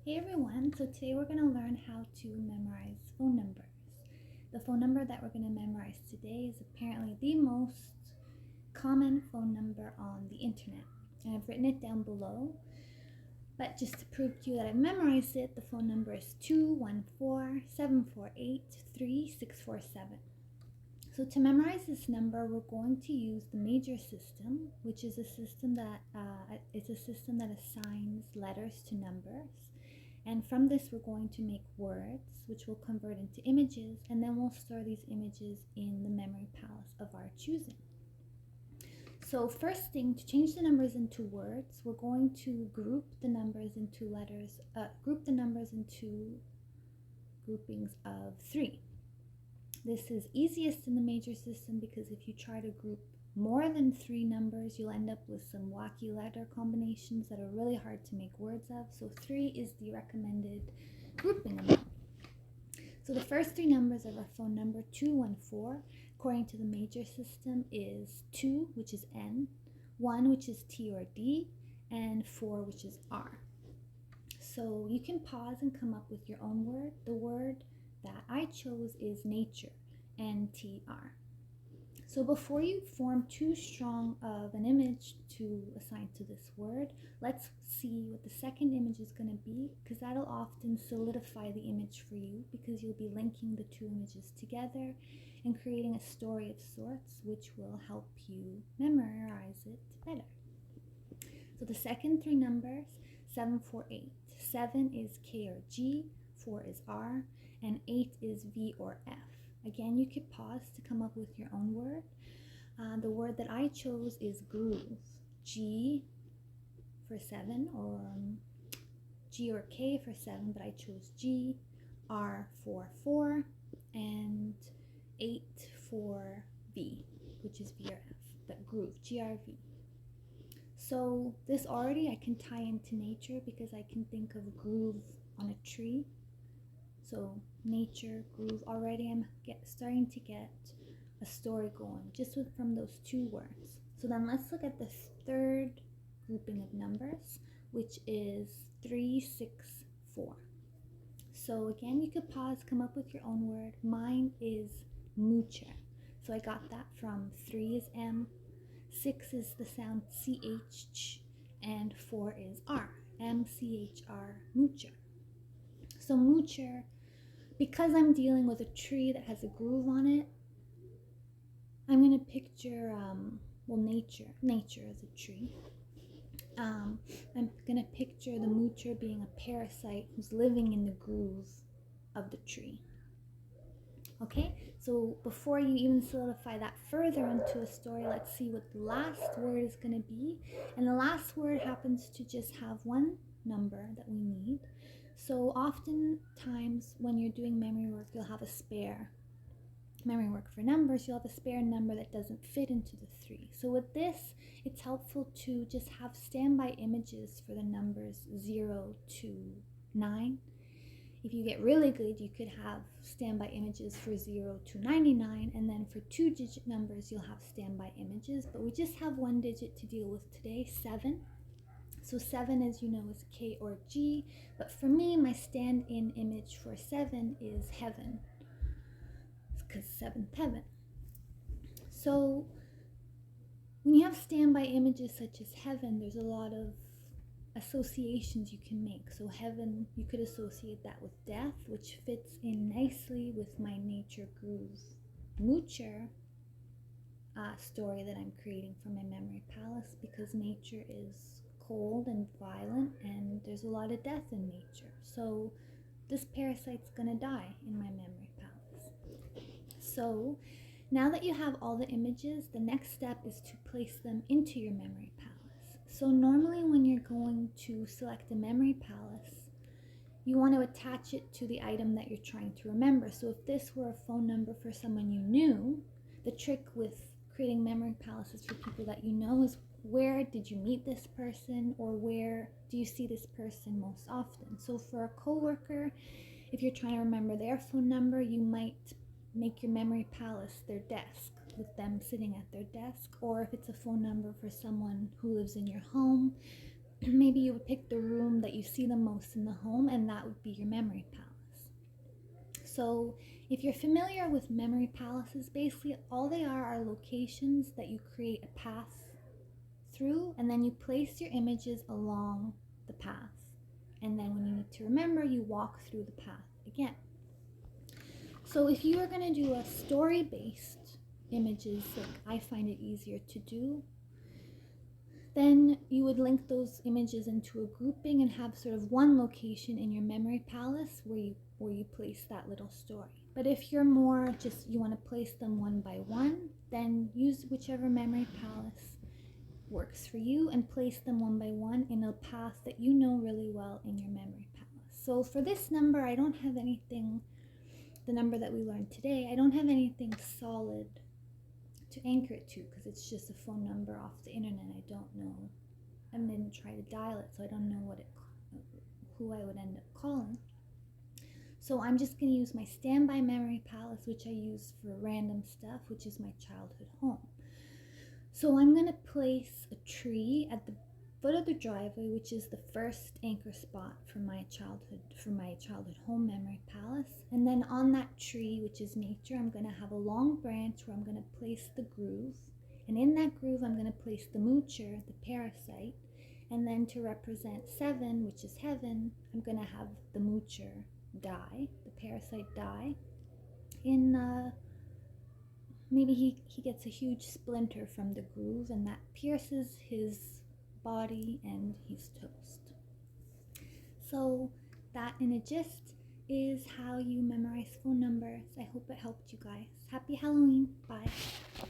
Hey everyone, so today we're going to learn how to memorize phone numbers. The phone number that we're going to memorize today is apparently the most common phone number on the internet. And I've written it down below, but just to prove to you that I've memorized it, the phone number is 214-748-3647. So to memorize this number, we're going to use the MOOCHER system, which is a system that assigns letters to numbers. And from this, we're going to make words, which will convert into images, and then we'll store these images in the memory palace of our choosing. So first thing, to change the numbers into words, we're going to group the numbers into groupings of 3. This is easiest in the MOOCHER system because if you try to group more than 3 numbers, you'll end up with some wacky letter combinations that are really hard to make words of. So 3 is the recommended grouping amount. So the first 3 numbers of our phone number, 214, according to the MOOCHER system, is 2, which is N, 1, which is T or D, and 4, which is R. So you can pause and come up with your own word. The word that I chose is nature, N-T-R. So before you form too strong of an image to assign to this word, let's see what the second image is going to be, because that'll often solidify the image for you, because you'll be linking the 2 images together and creating a story of sorts, which will help you memorize it better. So the second 3 numbers, 748. 7 is K or G, 4 is R, and 8 is V or F. Again, you could pause to come up with your own word. The word that I chose is groove. G for 7, or G or K for 7, but I chose G. R for 4, and 8 for V, which is V or F, but groove, G-R-V. So this already I can tie into nature because I can think of groove on a tree. So nature, groove, already I'm starting to get a story going just from those 2 words. So then let's look at the third grouping of numbers, which is 364. So again, you could pause, come up with your own word. Mine is MOOCHER. So I got that from 3 is M, 6 is the sound CH, and 4 is R, MCHR, MOOCHER. So MOOCHER, because I'm dealing with a tree that has a groove on it, I'm going to picture, nature as a tree. I'm going to picture the MOOCHER being a parasite who's living in the groove of the tree. Okay, so before you even solidify that further into a story, let's see what the last word is going to be. And the last word happens to just have 1 number that we need. So oftentimes when you're doing memory work, you'll have a spare memory work for numbers. You'll have a spare number that doesn't fit into the 3. So with this, it's helpful to just have standby images for the numbers 0 to 9. If you get really good, you could have standby images for 0 to 99, and then for 2-digit numbers, you'll have standby images. But we just have 1 digit to deal with today, 7. So 7, as you know, is K or G, but for me, my stand-in image for 7 is heaven, because 7th heaven. So when you have standby images such as heaven, there's a lot of associations you can make. So heaven, you could associate that with death, which fits in nicely with my nature groove MOOCHER story that I'm creating for my memory palace, because nature is cold and violent and there's a lot of death in nature. So this parasite's gonna die in my memory palace. So now that you have all the images, the next step is to place them into your memory palace. So normally when you're going to select a memory palace, you want to attach it to the item that you're trying to remember. So if this were a phone number for someone you knew, the trick with creating memory palaces for people that you know is, where did you meet this person, or where do you see this person most often? So for a coworker, if you're trying to remember their phone number, you might make your memory palace their desk, with them sitting at their desk. Or if it's a phone number for someone who lives in your home, maybe you would pick the room that you see the most in the home, and that would be your memory palace. So if you're familiar with memory palaces, basically all they are locations that you create a path through, and then you place your images along the path. And then when you need to remember, you walk through the path again. So if you are going to do a story-based images, like I find it easier to do, then you would link those images into a grouping and have sort of one location in your memory palace where you place that little story. But if you're more just, you want to place them one by one, then use whichever memory palace works for you and place them one by one in a path that you know really well in your memory palace. So for this number, I don't have anything, the number that we learned today, I don't have anything solid to anchor it to, because it's just a phone number off the internet. I don't know, I didn't try to dial it, so I don't know who I would end up calling. So I'm just going to use my standby memory palace, which I use for random stuff, which is my childhood home. So I'm going to place a tree at the foot of the driveway, which is the first anchor spot for my childhood home memory palace. And then on that tree, which is nature, I'm going to have a long branch where I'm going to place the groove. And in that groove, I'm going to place the moocher, the parasite. And then to represent 7, which is heaven, I'm going to have the moocher die, the parasite die. Maybe he gets a huge splinter from the groove, and that pierces his body and he's toast. So that in a gist is how you memorize phone numbers. I hope it helped you guys. Happy Halloween. Bye.